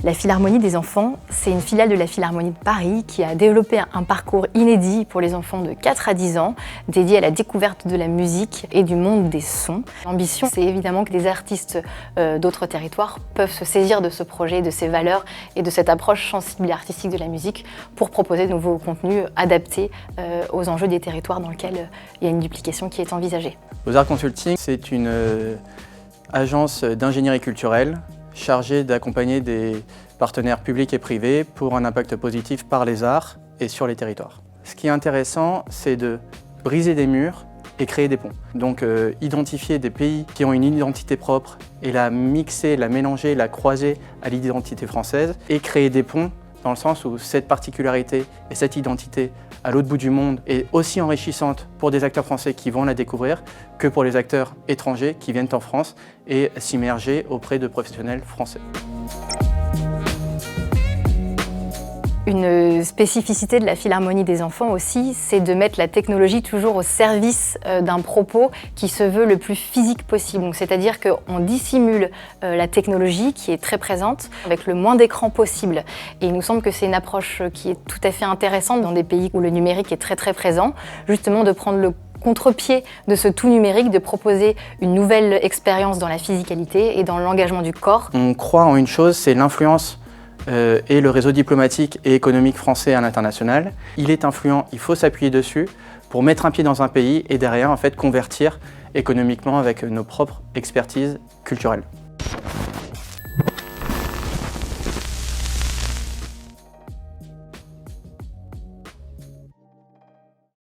La Philharmonie des enfants, c'est une filiale de la Philharmonie de Paris qui a développé un parcours inédit pour les enfants de 4 à 10 ans, dédié à la découverte de la musique et du monde des sons. L'ambition, c'est évidemment que des artistes d'autres territoires peuvent se saisir de ce projet, de ces valeurs et de cette approche sensible et artistique de la musique pour proposer de nouveaux contenus adaptés aux enjeux des territoires dans lesquels il y a une duplication qui est envisagée. Beaux-Arts Consulting, c'est une agence d'ingénierie culturelle chargé d'accompagner des partenaires publics et privés pour un impact positif par les arts et sur les territoires. Ce qui est intéressant, c'est de briser des murs et créer des ponts. Donc identifier des pays qui ont une identité propre et la mixer, la mélanger, la croiser à l'identité française et créer des ponts dans le sens où cette particularité et cette identité à l'autre bout du monde est aussi enrichissante pour des acteurs français qui vont la découvrir que pour les acteurs étrangers qui viennent en France et s'immerger auprès de professionnels français. Une spécificité de la Philharmonie des enfants aussi, c'est de mettre la technologie toujours au service d'un propos qui se veut le plus physique possible. C'est-à-dire qu'on dissimule la technologie qui est très présente avec le moins d'écran possible. Et il nous semble que c'est une approche qui est tout à fait intéressante dans des pays où le numérique est très présent, justement de prendre le contre-pied de ce tout numérique, de proposer une nouvelle expérience dans la physicalité et dans l'engagement du corps. On croit en une chose, c'est l'influence et le réseau diplomatique et économique français à l'international. Il est influent, il faut s'appuyer dessus pour mettre un pied dans un pays et derrière en fait convertir économiquement avec nos propres expertises culturelles.